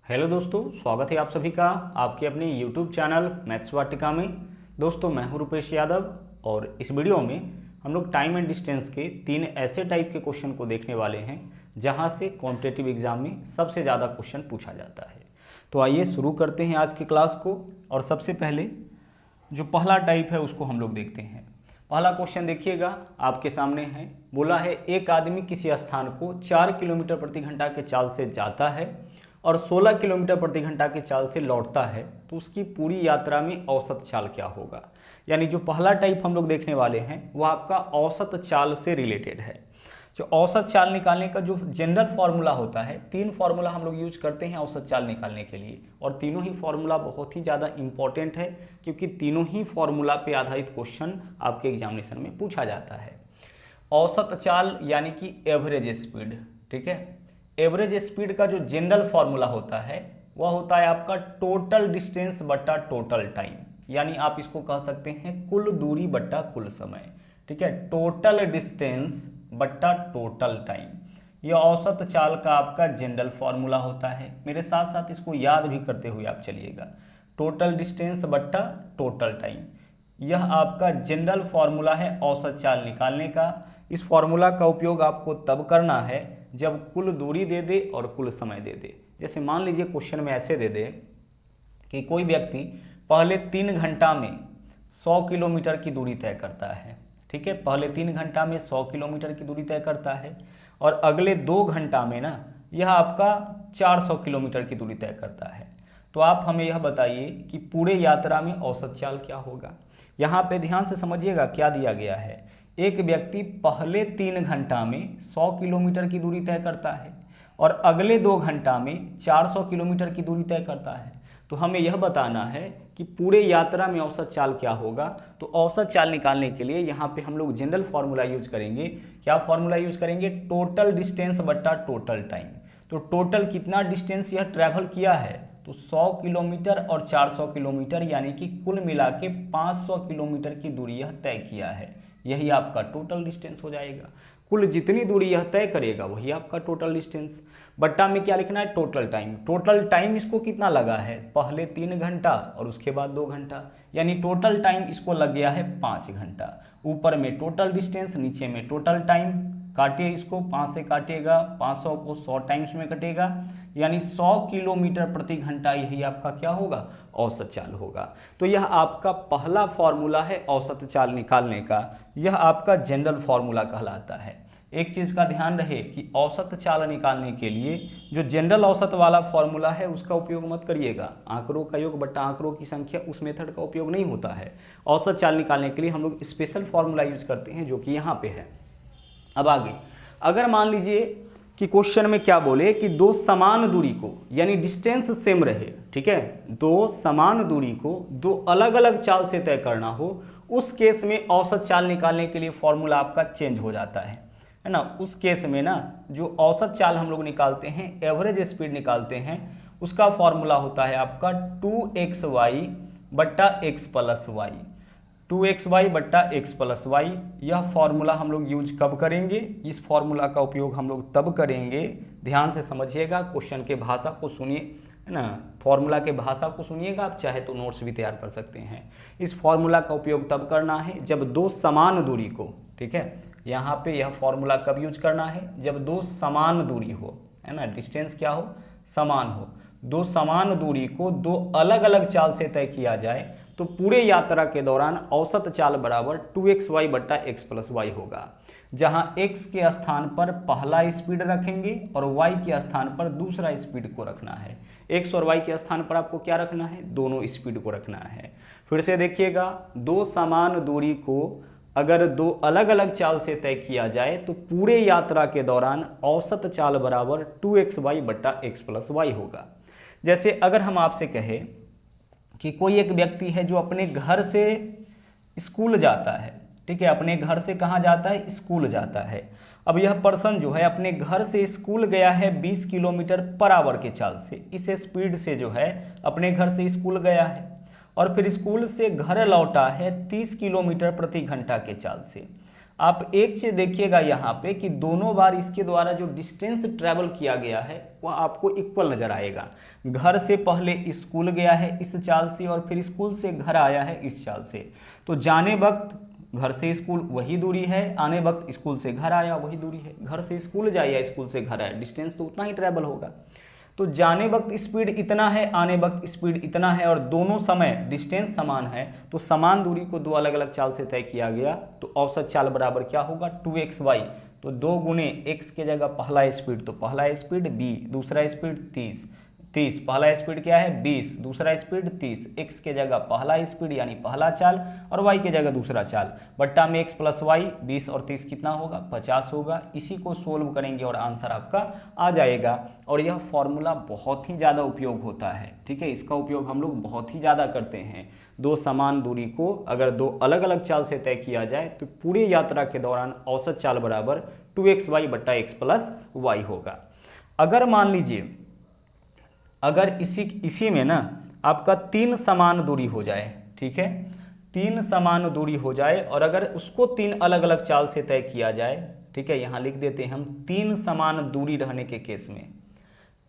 Hello दोस्तों, स्वागत है आप सभी का आपके अपने YouTube चैनल मैथ्स वाटिका में। दोस्तों मैं हूं रुपेश यादव और इस वीडियो में हम लोग टाइम एंड डिस्टेंस के 3 ऐसे टाइप के क्वेश्चन को देखने वाले हैं जहां से कॉम्पिटिटिव एग्जाम में सबसे ज़्यादा क्वेश्चन पूछा जाता है। तो आइए शुरू करते हैं आज की क्लास को। और सबसे पहले जो पहला टाइप है उसको हम लोग देखते हैं। पहला क्वेश्चन देखिएगा, आपके सामने है। बोला है एक आदमी किसी स्थान को 4 किलोमीटर प्रति घंटा के चाल से जाता है और 16 किलोमीटर प्रति घंटा की चाल से लौटता है, तो उसकी पूरी यात्रा में औसत चाल क्या होगा। यानी जो पहला टाइप हम लोग देखने वाले हैं वो आपका औसत चाल से रिलेटेड है। जो औसत चाल निकालने का जो जनरल फार्मूला होता है, 3 फार्मूला हम लोग यूज करते हैं औसत चाल निकालने के लिए, और तीनों ही फार्मूला बहुत ही ज़्यादा इंपॉर्टेंट है क्योंकि तीनों ही फार्मूला पे आधारित क्वेश्चन आपके एग्जामिनेशन में पूछा जाता है। औसत चाल यानी कि एवरेज स्पीड, ठीक है। एवरेज स्पीड का जो जनरल फार्मूला होता है वह होता है आपका टोटल डिस्टेंस बट्टा टोटल टाइम, यानी आप इसको कह सकते हैं कुल दूरी बट्टा कुल समय, ठीक है। टोटल डिस्टेंस बट्टा टोटल टाइम, यह औसत चाल का आपका जनरल फार्मूला होता है। मेरे साथ साथ इसको याद भी करते हुए आप चलिएगा। टोटल डिस्टेंस बट्टा टोटल टाइम, यह आपका जनरल फार्मूला है औसत चाल निकालने का। इस फार्मूला का उपयोग आपको तब करना है जब कुल दूरी दे दे और कुल समय दे दे। जैसे मान लीजिए क्वेश्चन में ऐसे दे दे कि कोई व्यक्ति पहले 3 घंटा में 100 किलोमीटर की दूरी तय करता है, ठीक है। पहले 3 घंटा में 100 किलोमीटर की दूरी तय करता है और अगले 2 घंटा में ना यह आपका 400 किलोमीटर की दूरी तय करता है। तो आप हमें यह बताइए कि पूरे यात्रा में औसत चाल क्या होगा। यहाँ पे ध्यान से समझिएगा क्या दिया गया है। एक व्यक्ति पहले 3 घंटा में 100 किलोमीटर की दूरी तय करता है और अगले 2 घंटा में 400 किलोमीटर की दूरी तय करता है। तो हमें यह बताना है कि पूरे यात्रा में औसत चाल क्या होगा। तो औसत चाल निकालने के लिए यहाँ पे हम लोग जनरल फार्मूला यूज करेंगे। क्या फार्मूला यूज करेंगे? टोटल डिस्टेंस बट्टा टोटल टाइम। तो टोटल कितना डिस्टेंस यह ट्रैवल किया है, तो 100 किलोमीटर और 400 किलोमीटर, यानी कि कुल मिला के 500 किलोमीटर की दूरी यह तय किया है। यही आपका टोटल डिस्टेंस हो जाएगा। कुल जितनी दूरी यह तय करेगा वही आपका टोटल डिस्टेंस। बट्टा में क्या लिखना है? Total time. टोटल टाइम इसको कितना लगा है? पहले 3 घंटा और उसके बाद 2 घंटा, यानी टोटल टाइम इसको लग गया है 5 घंटा। ऊपर में टोटल डिस्टेंस, नीचे में टोटल टाइम। काटिए इसको, 5 से काटिएगा, 500 को 100 टाइम्स में कटेगा, यानी 100 किलोमीटर प्रति घंटा यही आपका क्या होगा? औसत चाल होगा। तो यह आपका पहला फॉर्मूला है औसत चाल निकालने का। यह आपका जनरल फॉर्मूला कहलाता है। एक चीज़ का ध्यान रहे कि औसत चाल निकालने के लिए जो जनरल औसत वाला फॉर्मूला है उसका उपयोग मत करिएगा। आंकड़ों का योग बट्टा आंकड़ों की संख्या, उस मेथड का उपयोग नहीं होता है। औसत चाल निकालने के लिए हम लोग स्पेशल फॉर्मूला यूज करते हैं जो कि यहाँ पे है। अब आगे, अगर मान लीजिए कि क्वेश्चन में क्या बोले कि 2 समान दूरी को, यानी डिस्टेंस सेम रहे, ठीक है, 2 समान दूरी को 2 अलग अलग चाल से तय करना हो, उस केस में औसत चाल निकालने के लिए फॉर्मूला आपका चेंज हो जाता है ना। उस केस में ना जो औसत चाल हम लोग निकालते हैं, एवरेज स्पीड निकालते हैं, उसका फॉर्मूला होता है आपका 2xy बट्टा x प्लस वाई। 2xy बट्टा x प्लस वाई। यह फॉर्मूला हम लोग यूज कब करेंगे? इस फॉर्मूला का उपयोग हम लोग तब करेंगे, ध्यान से समझिएगा, क्वेश्चन के भाषा को सुनिए, है ना, फॉर्मूला के भाषा को सुनिएगा। आप चाहे तो नोट्स भी तैयार कर सकते हैं। इस फॉर्मूला का उपयोग तब करना है जब 2 समान दूरी को, ठीक है, यहाँ पे यह फॉर्मूला कब यूज करना है? जब 2 समान दूरी हो, है ना, डिस्टेंस क्या हो? समान हो। 2 समान दूरी को 2 अलग अलग चाल से तय किया जाए तो पूरे यात्रा के दौरान औसत चाल बराबर 2xy बट्टा x प्लस वाई होगा, जहां x के स्थान पर पहला स्पीड रखेंगे और y के स्थान पर दूसरा स्पीड को रखना है। x और y के स्थान पर आपको क्या रखना है? दोनों स्पीड को रखना है। फिर से देखिएगा, 2 समान दूरी को अगर 2 अलग अलग चाल से तय किया जाए तो पूरे यात्रा के दौरान औसत चाल बराबर 2xy बट्टा x प्लस वाई होगा। जैसे अगर हम आपसे कहें कि कोई एक व्यक्ति है जो अपने घर से स्कूल जाता है, ठीक है, अपने घर से कहाँ जाता है? स्कूल जाता है। अब यह पर्सन जो है अपने घर से स्कूल गया है 20 किलोमीटर पर आवर के चाल से। इस स्पीड से जो है अपने घर से स्कूल गया है और फिर स्कूल से घर लौटा है 30 किलोमीटर प्रति घंटा के चाल से। आप एक चीज देखिएगा यहाँ पे कि दोनों बार इसके द्वारा जो डिस्टेंस ट्रेवल किया गया है वह आपको इक्वल नजर आएगा। घर से पहले स्कूल गया है इस चाल से और फिर स्कूल से घर आया है इस चाल से। तो जाने वक्त घर से स्कूल वही दूरी है, आने वक्त स्कूल से घर आया वही दूरी है। घर से स्कूल जाए या स्कूल से घर आया, डिस्टेंस तो उतना ही ट्रेवल होगा। तो जाने वक्त स्पीड इतना है, आने वक्त स्पीड इतना है और दोनों समय डिस्टेंस समान है, तो समान दूरी को दो अलग अलग चाल से तय किया गया। तो औसत चाल बराबर क्या होगा 2xy। तो 2 गुने x के जगह पहला स्पीड, तो पहला स्पीड b, दूसरा स्पीड 30, पहला स्पीड क्या है 20, दूसरा स्पीड 30, x के जगह पहला स्पीड यानी पहला चाल और y के जगह दूसरा चाल, बट्टा में x प्लस वाई, 20 और 30 कितना होगा 50 होगा। इसी को सोल्व करेंगे और आंसर आपका आ जाएगा। और यह फॉर्मूला बहुत ही ज़्यादा उपयोग होता है, ठीक है, इसका उपयोग हम लोग बहुत ही ज़्यादा करते हैं। दो समान दूरी को अगर दो अलग अलग चाल से तय किया जाए तो पूरी यात्रा के दौरान औसत चाल बराबर 2xy बट्टा x प्लस वाई होगा। अगर मान लीजिए अगर इसी में ना आपका 3 समान दूरी हो जाए, ठीक है, 3 समान दूरी हो जाए और अगर उसको 3 अलग अलग चाल से तय किया जाए, ठीक है, यहाँ लिख देते हैं हम 3 समान दूरी रहने के केस में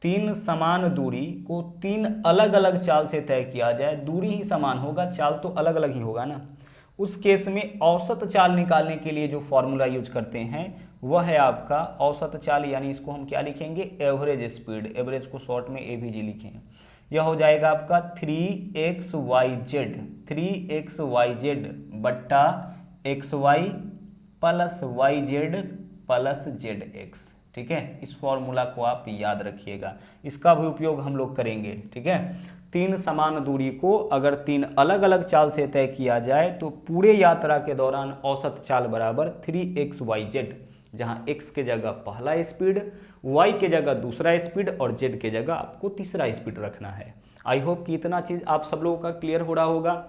3 समान दूरी को 3 अलग अलग चाल से तय किया जाए, दूरी ही समान होगा, चाल तो अलग अलग ही होगा ना। उस केस में औसत चाल निकालने के लिए जो फॉर्मूला यूज करते हैं वह है आपका औसत चाल, यानी इसको हम क्या लिखेंगे एवरेज स्पीड, एवरेज को शॉर्ट में एवीजी लिखें। यह हो जाएगा आपका 3xyz बट्टा xy plus yz plus zx, ठीक है। इस फॉर्मूला को आप याद रखिएगा, इसका भी उपयोग हम लोग करेंगे, ठीक है। 3 समान दूरी को अगर 3 अलग अलग चाल से तय किया जाए तो पूरे यात्रा के दौरान औसत चाल बराबर 3xyz, जहां x के जगह पहला स्पीड, y के जगह दूसरा स्पीड और z के जगह आपको तीसरा स्पीड रखना है। आई होप कि इतना चीज आप सब लोगों का क्लियर हो रहा होगा।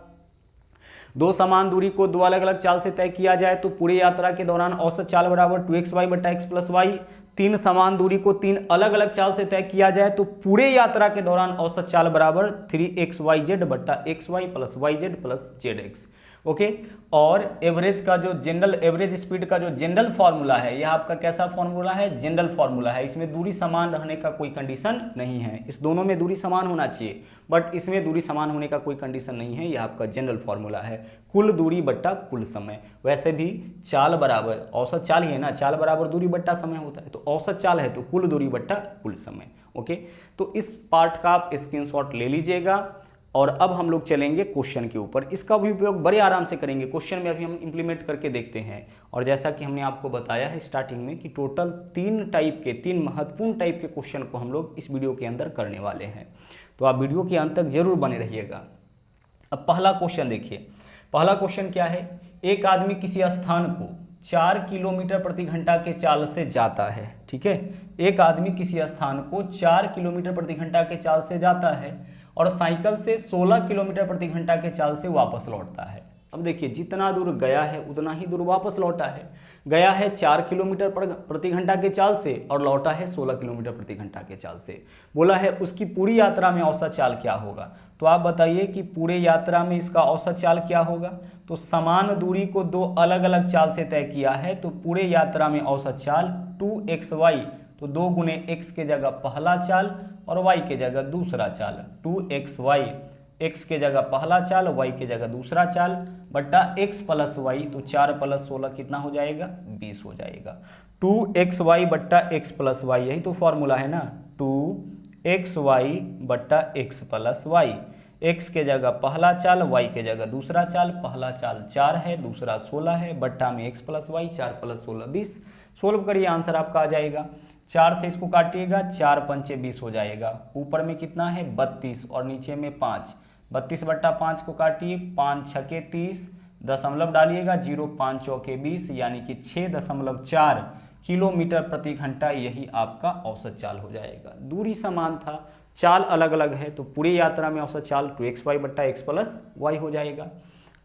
दो समान दूरी को दो अलग अलग चाल से तय किया जाए तो पूरे यात्रा के दौरान औसत चाल बराबर 2xy बट्टा x प्लस वाई। 3 समान दूरी को 3 अलग अलग चाल से तय किया जाए तो पूरे यात्रा के दौरान औसत चाल बराबर 3xyz बट्टा xy plus yz plus zx, okay. और एवरेज का जो जनरल एवरेज स्पीड का जो जनरल फॉर्मूला है, यह आपका कैसा फॉर्मूला है जनरल फॉर्मूला है। इसमें दूरी समान रहने का कोई कंडीशन नहीं है, इस दोनों में दूरी समान होना चाहिए, बट इसमें दूरी समान होने का कोई कंडीशन नहीं है। यह आपका जनरल फॉर्मूला है, कुल दूरी बट्टा कुल समय। वैसे भी चाल बराबर औसत चाल ही है ना, चाल बराबर दूरी बट्टा समय होता है, तो औसत चाल है तो कुल दूरी बट्टा कुल समय, ओके। तो इस पार्ट का आप स्क्रीनशॉट ले लीजिएगा। और अब हम लोग चलेंगे क्वेश्चन के ऊपर, इसका भी उपयोग बड़े आराम से करेंगे। क्वेश्चन में अभी हम इंप्लीमेंट करके देखते हैं। और जैसा कि हमने आपको बताया है स्टार्टिंग में कि टोटल 3 महत्वपूर्ण टाइप के क्वेश्चन को हम लोग इस वीडियो के अंदर करने वाले हैं, तो आप वीडियो के अंत तक जरूर बने रहिएगा। अब पहला क्वेश्चन देखिए, पहला क्वेश्चन क्या है, एक आदमी किसी स्थान को 4 किलोमीटर प्रति घंटा के चाल से जाता है, ठीक है। एक आदमी किसी स्थान को 4 किलोमीटर प्रति घंटा के चाल से जाता है और साइकिल से 16 किलोमीटर प्रति घंटा के चाल से वापस लौटता है। अब देखिए जितना दूर गया है उतना ही दूर वापस लौटा है। गया है 4 किलोमीटर प्रति घंटा के चाल से और लौटा है 16 किलोमीटर प्रति घंटा के चाल से। बोला है उसकी पूरी यात्रा में औसत चाल क्या होगा। तो आप बताइए कि पूरे यात्रा में इसका औसत चाल क्या होगा। तो समान दूरी को दो अलग अलग चाल से तय किया है तो पूरे यात्रा में औसत चाल 2xy, तो 2 गुने x के जगह पहला चाल और y के जगह दूसरा चाल, 2xy, x के जगह पहला चाल, y के जगह दूसरा चाल, बट्टा x प्लस y, तो 4 प्लस 16 कितना हो जाएगा 20 हो जाएगा। 2xy बट्टा x प्लस y, यही तो फॉर्मूला है ना, 2xy बट्टा x प्लस y। x के जगह पहला चाल, y के जगह दूसरा चाल, पहला चाल 4 है, दूसरा 16 है, बट्टा में x plus Y, 4 plus 16 20। Solve करिए आंसर आपका आ जाएगा। 4 से इसको काटिएगा, 4 पंचे 20 हो जाएगा। ऊपर में कितना है 32 और नीचे में 5, 32 बट्टा 5 को काटिए, 5 छके 30, दशमलव डालिएगा, 0 5 चौके 20, यानी कि 6.4 किलोमीटर प्रति घंटा, यही आपका औसत चाल हो जाएगा। दूरी समान था, चाल अलग अलग है, तो पूरी यात्रा में औसत चाल 2xy बट्टा x प्लस वाई हो जाएगा।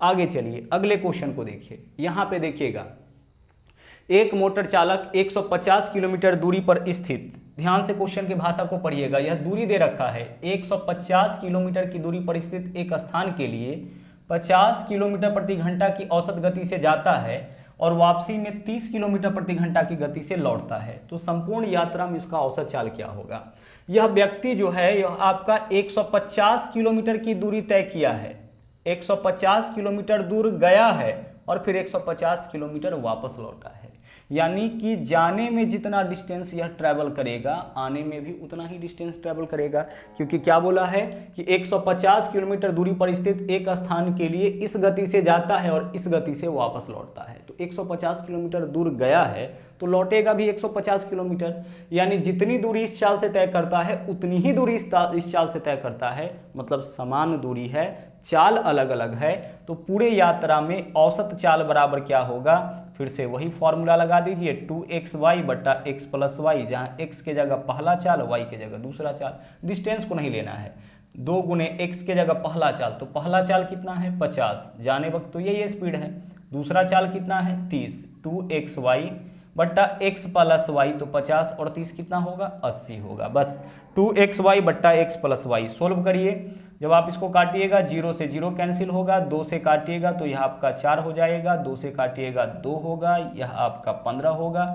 आगे चलिए अगले क्वेश्चन को देखिए। यहाँ पे देखिएगा एक मोटर चालक 150 किलोमीटर दूरी पर स्थित, ध्यान से क्वेश्चन की भाषा को पढ़िएगा, यह दूरी दे रखा है 150 किलोमीटर की दूरी पर स्थित एक स्थान के लिए 50 किलोमीटर प्रति घंटा की औसत गति से जाता है और वापसी में 30 किलोमीटर प्रति घंटा की गति से लौटता है, तो संपूर्ण यात्रा में इसका औसत चाल क्या होगा। यह व्यक्ति जो है यह आपका 150 किलोमीटर की दूरी तय किया है, 150 किलोमीटर दूर गया है और फिर 150 किलोमीटर वापस लौटा है, यानी कि जाने में जितना डिस्टेंस यह ट्रैवल करेगा आने में भी उतना ही डिस्टेंस ट्रैवल करेगा, क्योंकि क्या बोला है कि 150 किलोमीटर दूरी पर स्थित एक स्थान के लिए इस गति से जाता है और इस गति से वापस लौटता है। तो 150 किलोमीटर दूर गया है तो लौटेगा भी 150 किलोमीटर, यानी जितनी दूरी इस चाल से तय करता है उतनी ही दूरी इस चाल से तय करता है, मतलब समान दूरी है, चाल अलग अलग है। तो पूरे यात्रा में औसत चाल बराबर क्या होगा, फिर से वही फॉर्मूला लगा दीजिए 2xy बटा x प्लस वाई, जहाँ x के जगह पहला चाल y के जगह दूसरा चाल, डिस्टेंस को नहीं लेना है। 2 गुने x के जगह पहला चाल, तो पहला चाल कितना है 50 जाने वक्त, तो यही स्पीड है। दूसरा चाल कितना है 30, 2xy बट्टा x प्लस वाई, तो 50 और 30 कितना होगा 80 होगा। बस 2xy बट्टा x प्लस वाई सोल्व करिए। जब आप इसको काटिएगा 0 से 0 कैंसिल होगा, 2 से काटिएगा तो यह आपका 4 हो जाएगा, 2 से काटिएगा 2 होगा, यह आपका 15 होगा।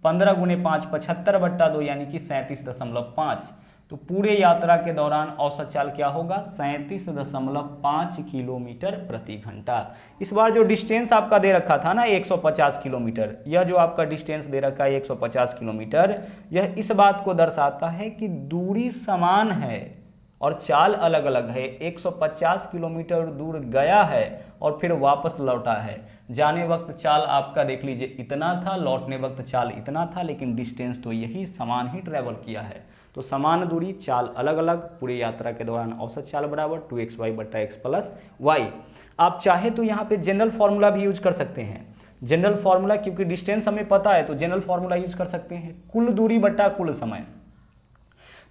15 गुने 5 75 बट्टा 2 यानी कि 37.5। तो पूरे यात्रा के दौरान औसत चाल क्या होगा 37.5 किलोमीटर प्रति घंटा। इस बार जो डिस्टेंस आपका दे रखा था ना 150 किलोमीटर, यह जो आपका डिस्टेंस दे रखा है 150 किलोमीटर, यह इस बात को दर्शाता है कि दूरी समान है और चाल अलग अलग है। 150 किलोमीटर दूर गया है और फिर वापस लौटा है। जाने वक्त चाल आपका देख लीजिए इतना था, लौटने वक्त चाल इतना था, लेकिन डिस्टेंस तो यही समान ही ट्रेवल किया है। तो समान दूरी चाल अलग अलग, पूरी यात्रा के दौरान औसत चाल बराबर 2xy बट्टा x प्लस वाई। आप चाहे तो यहाँ पे जनरल फॉर्मूला भी यूज कर सकते हैं। जनरल फॉर्मूला, क्योंकि डिस्टेंस हमें पता है तो जनरल फॉर्मूला यूज कर सकते हैं। कुल दूरी बट्टा कुल समय,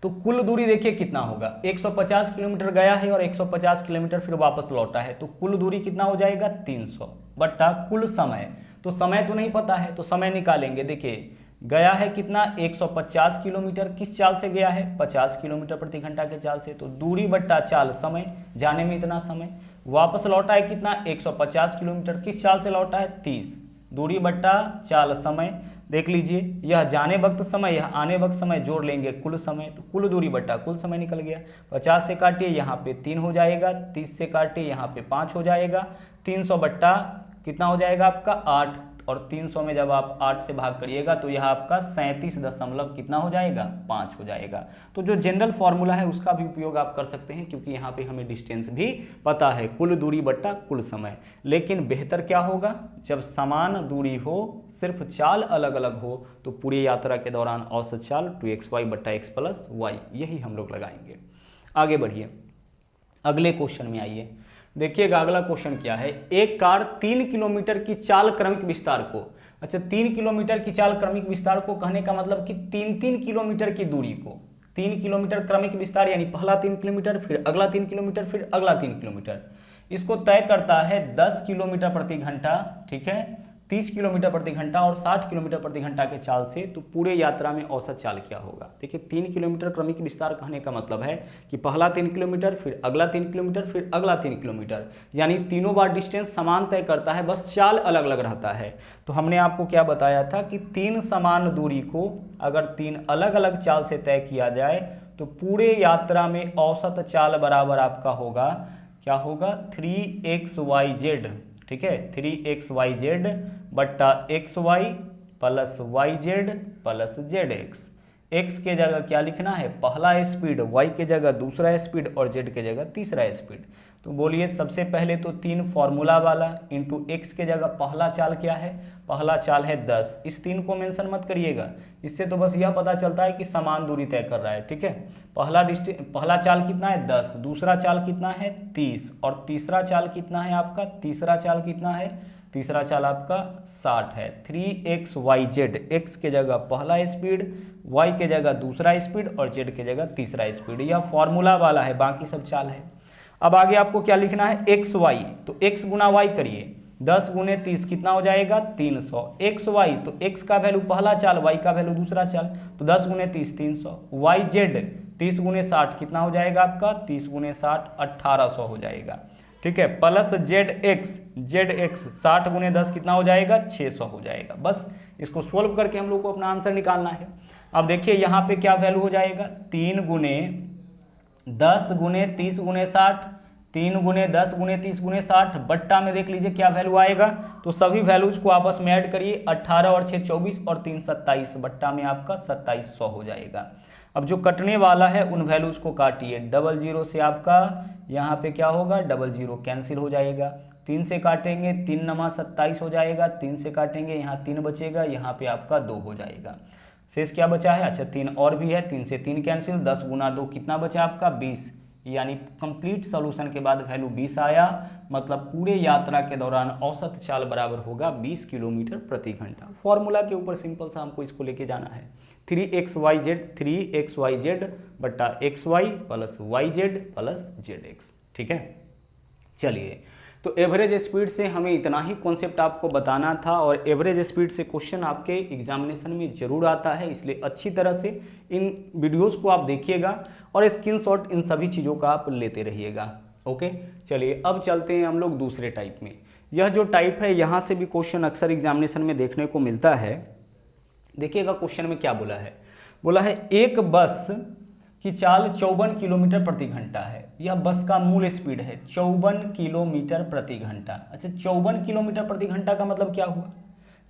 तो कुल दूरी देखिए कितना होगा 150 किलोमीटर गया है और 150 किलोमीटर फिर वापस लौटा है, तो कुल दूरी कितना हो जाएगा 300 बट्टा कुल समय। तो समय तो नहीं पता है तो समय निकालेंगे। देखिए गया है कितना 150 किलोमीटर, किस चाल से गया है 50 किलोमीटर प्रति घंटा के चाल से, तो दूरी बट्टा चाल समय, जाने में इतना समय। वापस लौटा है कितना 150 किलोमीटर, किस चाल से लौटा है 30, दूरी बट्टा चाल समय। देख लीजिए यह जाने वक्त समय, यह आने वक्त समय, जोड़ लेंगे कुल समय, तो कुल दूरी बट्टा कुल समय निकल गया। 50 से काटिए यहाँ पे 3 हो जाएगा, 30 से काटिए यहाँ पे 5 हो जाएगा, 300 बट्टा कितना हो जाएगा आपका 8, और 300 में जब आप 8 से भाग करिएगा तो यह आपका 37 दशमलव कितना हो जाएगा 5 हो जाएगा। तो जो जनरल फॉर्मूला है उसका भी उपयोग आप कर सकते हैं, क्योंकि यहाँ पे हमें डिस्टेंस भी पता है, कुल दूरी बट्टा कुल समय। लेकिन बेहतर क्या होगा जब समान दूरी हो, सिर्फ चाल अलग अलग हो, तो पूरी यात्रा के दौरान औसत चाल 2xy बट्टा x प्लस वाई, यही हम लोग लगाएंगे। आगे बढ़िए, अगले क्वेश्चन में आइए। देखिएगा अगला क्वेश्चन क्या है। एक कार 3 किलोमीटर की चाल क्रमिक विस्तार को, अच्छा 3 किलोमीटर की चाल क्रमिक विस्तार को कहने का मतलब कि 3-3 किलोमीटर की दूरी को, 3 किलोमीटर क्रमिक विस्तार यानी पहला 3 किलोमीटर, फिर अगला 3 किलोमीटर, फिर अगला 3 किलोमीटर, इसको तय करता है 10 किलोमीटर प्रति घंटा, ठीक है, 30 किलोमीटर प्रति घंटा और 60 किलोमीटर प्रति घंटा के चाल से। तो पूरे यात्रा में औसत चाल क्या होगा। देखिए 3 किलोमीटर क्रमिक विस्तार कहने का मतलब है कि पहला 3 किलोमीटर, फिर अगला 3 किलोमीटर, फिर अगला 3 किलोमीटर, यानी तीनों बार डिस्टेंस समान तय करता है, बस चाल अलग अलग रहता है। तो हमने आपको क्या बताया था कि 3 समान दूरी को अगर 3 अलग अलग चाल से तय किया जाए तो पूरे यात्रा में औसत चाल बराबर आपका होगा, क्या होगा 3xyz, ठीक है, 3xyz बट्टा xy plus yz plus zx। x के जगह क्या लिखना है पहला स्पीड, y के जगह दूसरा स्पीड और z के जगह तीसरा स्पीड। तो बोलिए सबसे पहले तो 3 फॉर्मूला वाला इंटू x के जगह पहला चाल क्या है, पहला चाल है 10, इस 3 को मेंशन मत करिएगा, इससे तो बस यह पता चलता है कि समान दूरी तय कर रहा है, ठीक है। पहला चाल कितना है 10, दूसरा चाल कितना है 30 और तीसरा चाल कितना है आपका, तीसरा चाल कितना है, तीसरा चाल आपका 60 है। 3xyz, x के जगह पहला स्पीड, y के जगह दूसरा स्पीड और z के जगह तीसरा स्पीड, यह फॉर्मूला वाला है, बाकी सब चाल है। अब आगे आपको क्या लिखना है xy, तो x गुना y करिए, 10 गुने 30 कितना हो जाएगा 300, xy तो x का वैल्यू पहला चाल, y का वैल्यू दूसरा चाल, तो 10 गुने 30 300, yz 30 गुने 60 कितना हो जाएगा आपका, 30 गुने 60 1800 हो जाएगा, ठीक है, प्लस जेड एक्स 60 गुने 10 कितना हो जाएगा, 600 हो जाएगा। बस इसको सोल्व करके हम लोग को अपना आंसर निकालना है। अब देखिए यहाँ पे क्या वैल्यू हो जाएगा, 3 गुने 10 गुने 30 गुने 60, 3 गुने 10 गुने 30 गुने 60 बट्टा में देख लीजिए क्या वैल्यू आएगा। तो सभी वैल्यूज को आपस में ऐड करिए, 18 और 6 24 और 3 27, बट्टा में आपका 2700 हो जाएगा। अब जो कटने वाला है उन वैल्यूज को काटिए, 00 से आपका यहाँ पे क्या होगा, 00 कैंसिल हो जाएगा। 3 से काटेंगे, 3 नमा 27 हो जाएगा, 3 से काटेंगे यहाँ 3 बचेगा, यहाँ पे आपका 2 हो जाएगा। शेष क्या बचा है, अच्छा 3 और भी है, 3 से 3 कैंसिल, 10 गुना 2 कितना बचा आपका 20, यानी कंप्लीट सॉल्यूशन के बाद वैल्यू 20 आया। मतलब पूरे यात्रा के दौरान औसत चाल बराबर होगा 20 किलोमीटर प्रति घंटा। फॉर्मूला के ऊपर सिंपल सा हमको इसको लेके जाना है, 3xyz बट्टा xy plus yz plus zx। ठीक है, चलिए तो एवरेज स्पीड से हमें इतना ही कॉन्सेप्ट आपको बताना था, और एवरेज स्पीड से क्वेश्चन आपके एग्जामिनेशन में जरूर आता है, इसलिए अच्छी तरह से इन वीडियोस को आप देखिएगा और स्क्रीनशॉट इन सभी चीज़ों का आप लेते रहिएगा। ओके, चलिए अब चलते हैं हम लोग दूसरे टाइप में। यह जो टाइप है यहाँ से भी क्वेश्चन अक्सर एग्जामिनेशन में देखने को मिलता है। देखिएगा क्वेश्चन में क्या बोला है, बोला है एक बस की चाल 54 किलोमीटर प्रति घंटा है। यह बस का मूल स्पीड है 54 किलोमीटर प्रति घंटा। अच्छा 54 किलोमीटर प्रति घंटा का मतलब क्या हुआ,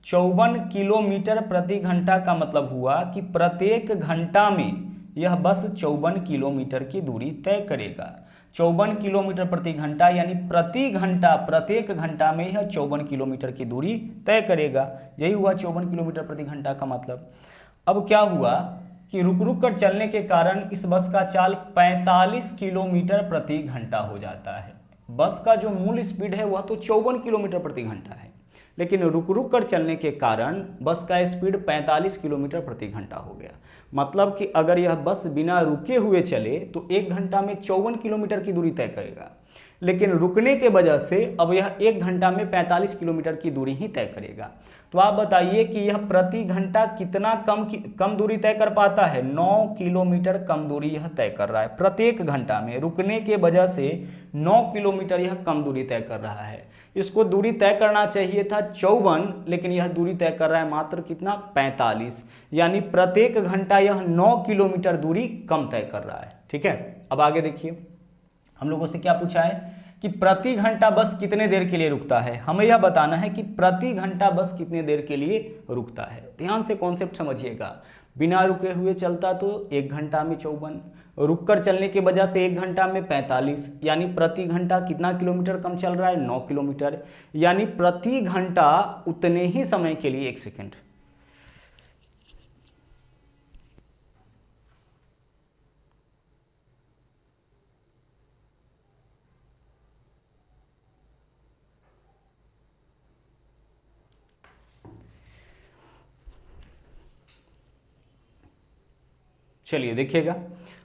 54 किलोमीटर प्रति घंटा का मतलब हुआ कि प्रत्येक घंटा में यह बस 54 किलोमीटर की दूरी तय करेगा। 54 किलोमीटर प्रति घंटा यानी प्रति घंटा, प्रत्येक घंटा में यह 54 किलोमीटर की दूरी तय करेगा। यही हुआ 54 किलोमीटर प्रति घंटा का मतलब। अब क्या हुआ कि रुक रुक कर चलने के कारण इस बस का चाल 45 किलोमीटर प्रति घंटा हो जाता है। बस का जो मूल स्पीड है वह तो 54 किलोमीटर प्रति घंटा है, लेकिन रुक रुक कर चलने के कारण बस का स्पीड 45 किलोमीटर प्रति घंटा हो गया। मतलब कि अगर यह बस बिना रुके हुए चले तो 1 घंटा में 54 किलोमीटर की दूरी तय करेगा, लेकिन रुकने के वजह से अब यह 1 घंटा में 45 किलोमीटर की दूरी ही तय करेगा। तो आप बताइए कि यह प्रति घंटा कितना कम दूरी तय कर पाता है, 9 किलोमीटर कम दूरी यह तय कर रहा है प्रत्येक घंटा में। रुकने के वजह से 9 किलोमीटर यह कम दूरी तय कर रहा है। इसको दूरी तय करना चाहिए था 54, लेकिन यह दूरी तय कर रहा है मात्र कितना, 45, यानी प्रत्येक घंटा यह 9 किलोमीटर दूरी कम तय कर रहा है। ठीक है, अब आगे देखिए हम लोगों से क्या पूछा है कि प्रति घंटा बस कितने देर के लिए रुकता है। हमें यह बताना है कि प्रति घंटा बस कितने देर के लिए रुकता है। ध्यान से कॉन्सेप्ट समझिएगा, बिना रुके हुए चलता तो 1 घंटा में 54, रुककर चलने की वजह से 1 घंटा में 45, यानी प्रति घंटा कितना किलोमीटर कम चल रहा है, 9 किलोमीटर, यानी प्रति घंटा उतने ही समय के लिए 1 सेकेंड। चलिए देखिएगा,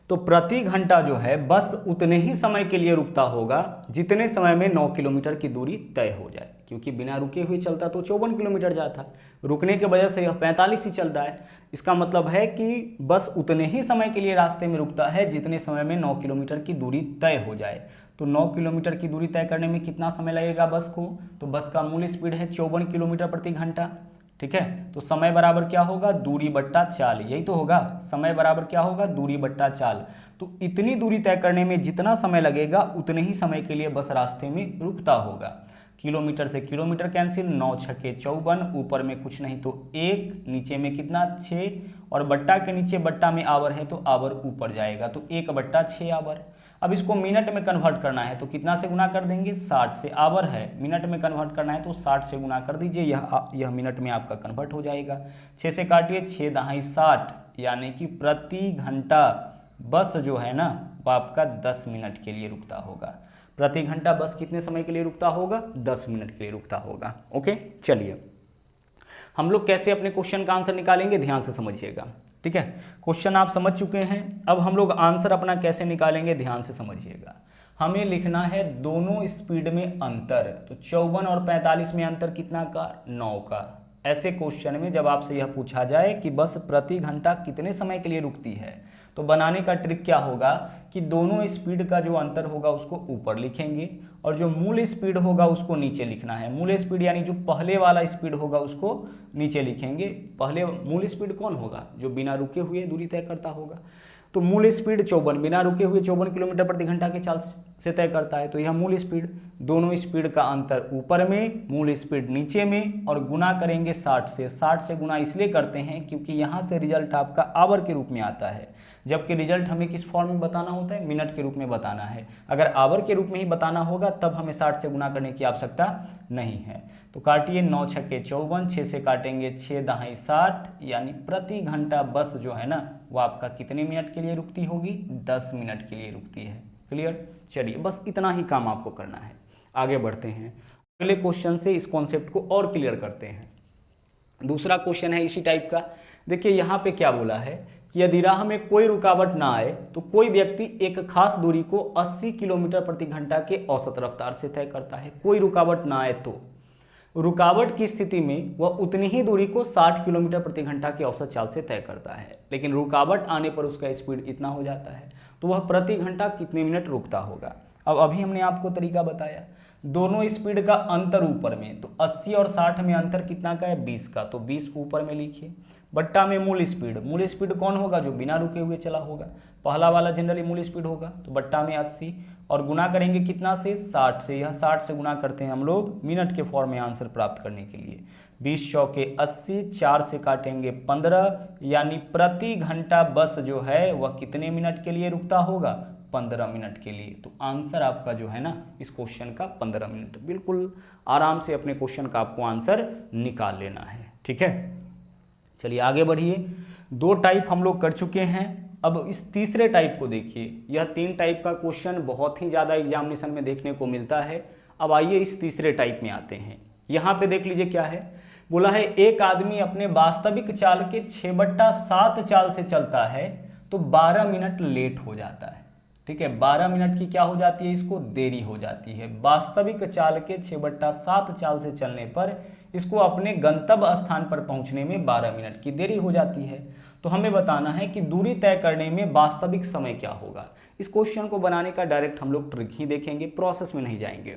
तो प्रति घंटा जो है बस उतने ही समय के लिए रुकता होगा जितने समय में 9 किलोमीटर की दूरी तय हो जाए, क्योंकि बिना रुके हुए चलता तो 54 किलोमीटर जाता, रुकने की वजह से यह 45 ही चल रहा है। इसका मतलब है कि बस उतने ही समय के लिए रास्ते में रुकता है जितने समय में 9 किलोमीटर की दूरी तय हो जाए। तो 9 किलोमीटर की दूरी तय करने में कितना समय लगेगा बस को, तो बस का मूल स्पीड है 54 किलोमीटर प्रति घंटा। ठीक है, तो समय बराबर क्या होगा, दूरी बट्टा चाल, यही तो होगा। समय बराबर क्या होगा, दूरी बट्टा चाल। तो इतनी दूरी तय करने में जितना समय लगेगा उतने ही समय के लिए बस रास्ते में रुकता होगा। किलोमीटर से किलोमीटर कैंसिल, 9 छक्के 54, ऊपर में कुछ नहीं तो 1, नीचे में कितना 6, और बट्टा के नीचे बट्टा में आवर है तो आवर ऊपर जाएगा, तो 1/6 आवर। अब इसको मिनट में कन्वर्ट करना है तो कितना से गुना कर देंगे, 60 से। आवर है, मिनट में कन्वर्ट करना है तो 60 से गुना कर दीजिए, यह मिनट में आपका कन्वर्ट हो जाएगा। 6 से काटिए, 6 दहाई 60, यानी कि प्रति घंटा बस जो है ना वो आपका 10 मिनट के लिए रुकता होगा। प्रति घंटा बस कितने समय के लिए रुकता होगा, 10 मिनट के लिए रुकता होगा। ओके, चलिए हम लोग कैसे अपने क्वेश्चन का आंसर निकालेंगे, ध्यान से समझिएगा। ठीक है, क्वेश्चन आप समझ चुके हैं, अब हम लोग आंसर अपना कैसे निकालेंगे ध्यान से समझिएगा। हमें लिखना है दोनों स्पीड में अंतर, तो 54 और 45 में अंतर कितना का, 9 का। ऐसे क्वेश्चन में जब आपसे यह पूछा जाए कि बस प्रति घंटा कितने समय के लिए रुकती है, तो बनाने का ट्रिक क्या होगा कि दोनों स्पीड का जो अंतर होगा उसको ऊपर लिखेंगे और जो मूल स्पीड होगा उसको नीचे लिखना है। मूल स्पीड यानी जो पहले वाला स्पीड होगा उसको नीचे लिखेंगे। पहले मूल स्पीड कौन होगा? जो बिना रुके हुए दूरी तय करता होगा। तो मूल स्पीड 54, बिना रुके हुए 54 किलोमीटर प्रति घंटा के चाल से तय करता है। तो यह मूल स्पीड, दोनों स्पीड का अंतर ऊपर में, मूल स्पीड नीचे में, और गुना करेंगे 60 से। 60 से गुना इसलिए करते हैं क्योंकि यहाँ से रिजल्ट आपका आवर के रूप में आता है, जबकि रिजल्ट हमें किस फॉर्म में बताना होता है? मिनट के रूप में बताना है। अगर आवर के रूप में ही बताना होगा तब हमें 60 से गुना करने की आवश्यकता नहीं है। तो काटिए, 9 छक्के 54, 6 से काटेंगे 6 दहाई 60, यानी प्रति घंटा बस जो है ना वो आपका कितने मिनट के लिए रुकती होगी? 10 मिनट के लिए रुकती है। क्लियर? चलिए, बस इतना ही काम आपको करना है। आगे बढ़ते हैं, अगले क्वेश्चन से इस कॉन्सेप्ट को और क्लियर करते हैं। दूसरा क्वेश्चन है इसी टाइप का। देखिए यहाँ पे क्या बोला है कि यदि राह में कोई रुकावट ना आए तो कोई व्यक्ति एक खास दूरी को 80 किलोमीटर प्रति घंटा के औसत रफ्तार से तय करता है। कोई रुकावट ना आए तो रुकावट की स्थिति में वह उतनी ही दूरी को 60 किलोमीटर प्रति घंटा के औसत चाल से तय करता है, लेकिन रुकावट आने पर उसका स्पीड इतना हो जाता है, तो वह प्रति घंटा कितने मिनट रुकता होगा। अब अभी हमने आपको तरीका बताया, दोनों स्पीड का अंतर ऊपर में, तो 80 और 60 में अंतर कितना का है? 20 का, तो 20 ऊपर में लिखिए। बट्टा में मूल स्पीड, मूल स्पीड कौन होगा? जो बिना रुके हुए चला होगा, पहला वाला जनरली मूल स्पीड होगा, तो बट्टा में 80 और गुना करेंगे कितना से? 60 से। यह 60 से गुना करते हैं हम लोग मिनट के फॉर्म में आंसर प्राप्त करने के लिए। 20 चौके 80, 4 से काटेंगे 15, यानी प्रति घंटा बस जो है वह कितने मिनट के लिए रुकता होगा? 15 मिनट के लिए। तो आंसर आपका जो है ना इस क्वेश्चन का 15 मिनट। बिल्कुल आराम से अपने क्वेश्चन का आपको आंसर निकाल लेना है। ठीक है, चलिए आगे बढ़िए। 2 टाइप हम लोग कर चुके हैं, अब इस तीसरे टाइप को देखिए। यह 3 टाइप का क्वेश्चन बहुत ही ज़्यादा एग्जामिनेशन में देखने को मिलता है। अब आइए इस तीसरे टाइप में आते हैं। यहाँ पे देख लीजिए क्या है, बोला है एक आदमी अपने वास्तविक चाल के 6/7 चाल से चलता है तो 12 मिनट लेट हो जाता है। ठीक है, 12 मिनट की क्या हो जाती है? इसको देरी हो जाती है। वास्तविक चाल के 6/7 चाल से चलने पर इसको अपने गंतव्य स्थान पर पहुंचने में 12 मिनट की देरी हो जाती है। तो हमें बताना है कि दूरी तय करने में वास्तविक समय क्या होगा। इस क्वेश्चन को बनाने का डायरेक्ट हम लोग ट्रिक ही देखेंगे, प्रोसेस में नहीं जाएंगे।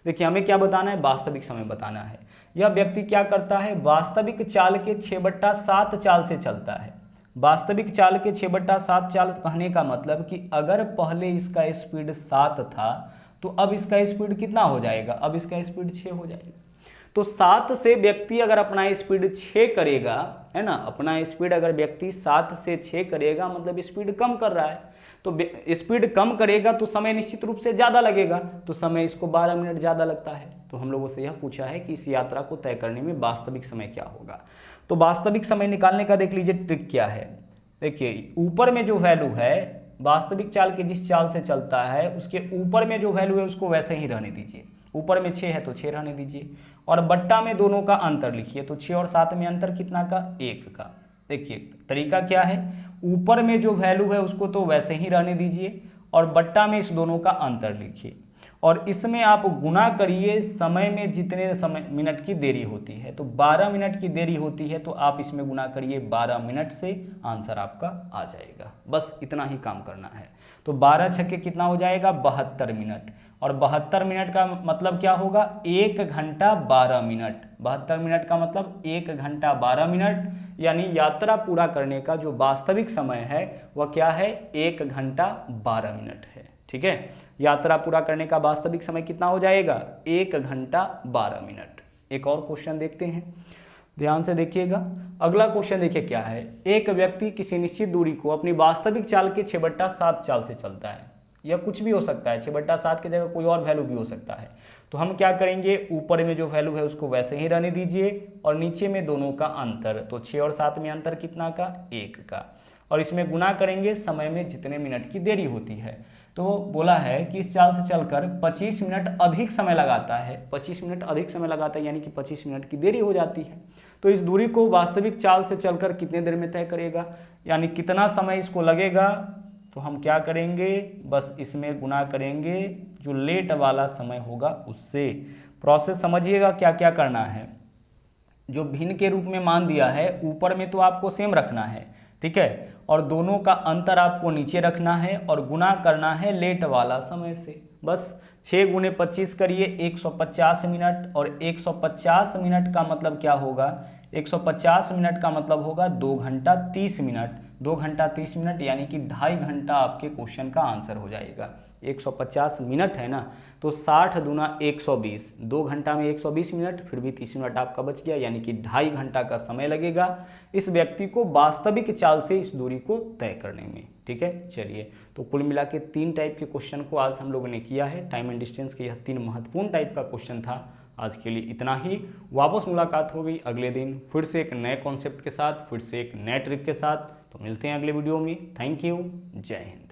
देखिए हमें क्या बताना है? वास्तविक समय बताना है। यह व्यक्ति क्या करता है? वास्तविक चाल के 6/7 चाल से चलता है। वास्तविक चाल के 6/7 चाल कहने का मतलब कि अगर पहले इसका स्पीड 7 था तो अब इसका स्पीड कितना हो जाएगा? अब इसका स्पीड 6 हो जाएगा। तो 7 से व्यक्ति अगर अपना स्पीड 6 करेगा, है ना, अपना स्पीड अगर व्यक्ति 7 से 6 करेगा मतलब स्पीड कम कर रहा है, तो स्पीड कम करेगा तो समय निश्चित रूप से ज़्यादा लगेगा, तो समय इसको 12 मिनट ज़्यादा लगता है। तो हम लोगों से यह पूछा है कि इस यात्रा को तय करने में वास्तविक समय क्या होगा। तो वास्तविक समय निकालने का देख लीजिए ट्रिक क्या है। देखिए ऊपर में जो वैल्यू है, वास्तविक चाल के जिस चाल से चलता है उसके ऊपर में जो वैल्यू है उसको वैसे ही रहने दीजिए। ऊपर में 6 है तो 6 रहने दीजिए, और बट्टा में दोनों का अंतर लिखिए। तो 6 और 7 में अंतर कितना का? 1 का। देखिए तरीका क्या है, ऊपर में जो वैल्यू है उसको तो वैसे ही रहने दीजिए और बट्टा में इस दोनों का अंतर लिखिए, और इसमें आप गुना करिए समय में जितने समय मिनट की देरी होती है। तो 12 मिनट की देरी होती है तो आप इसमें गुना करिए 12 मिनट से, आंसर आपका आ जाएगा। बस इतना ही काम करना है। तो 12 छक्के कितना हो जाएगा? 72 मिनट, और 72 मिनट का मतलब क्या होगा? 1 घंटा 12 मिनट। 72 मिनट का मतलब 1 घंटा 12 मिनट, यानी यात्रा पूरा करने का जो वास्तविक समय है वह क्या है? 1 घंटा 12 मिनट है। ठीक है, यात्रा पूरा करने का वास्तविक समय कितना हो जाएगा? 1 घंटा 12 मिनट। एक और क्वेश्चन देखते हैं, ध्यान से देखिएगा। अगला क्वेश्चन देखिए क्या है। एक व्यक्ति किसी निश्चित दूरी को अपनी वास्तविक चाल के 6/7 चाल से चलता है। यह कुछ भी हो सकता है, 6/7 की जगह कोई और वैल्यू भी हो सकता है। तो हम क्या करेंगे, ऊपर में जो वैल्यू है उसको वैसे ही रहने दीजिए और नीचे में दोनों का अंतर। तो 6 और 7 में अंतर कितना का? 1 का, और इसमें गुना करेंगे समय में जितने मिनट की देरी होती है। तो बोला है कि इस चाल से चलकर 25 मिनट अधिक समय लगाता है। 25 मिनट अधिक समय लगाता है यानी कि 25 मिनट की देरी हो जाती है। तो इस दूरी को वास्तविक चाल से चलकर कितने देर में तय करेगा, यानी कितना समय इसको लगेगा। तो हम क्या करेंगे, बस इसमें गुना करेंगे जो लेट वाला समय होगा उससे। प्रोसेस समझिएगा क्या क्या करना है। जो भिन्न के रूप में मान दिया है ऊपर में तो आपको सेम रखना है, ठीक है, और दोनों का अंतर आपको नीचे रखना है और गुना करना है लेट वाला समय से। बस 6 गुने 25 करिए 150 मिनट, और 150 मिनट का मतलब क्या होगा, 150 मिनट का मतलब होगा 2 घंटा 30 मिनट। 2 घंटा 30 मिनट यानी कि 2.5 घंटा आपके क्वेश्चन का आंसर हो जाएगा। 150 मिनट है ना, तो 60 दूना 120, 2 घंटा में 120 मिनट, फिर भी 30 मिनट आपका बच गया, यानी कि 2.5 घंटा का समय लगेगा इस व्यक्ति को वास्तविक चाल से इस दूरी को तय करने में। ठीक है, चलिए, तो कुल मिला के 3 टाइप के क्वेश्चन को आज हम लोगों ने किया है। टाइम एंड डिस्टेंस के यह 3 महत्वपूर्ण टाइप का क्वेश्चन था। आज के लिए इतना ही। वापस मुलाकात होगी अगले दिन फिर से एक नए कॉन्सेप्ट के साथ, फिर से एक नए ट्रिक के साथ। तो मिलते हैं अगले वीडियो में। थैंक यू, जय हिंद।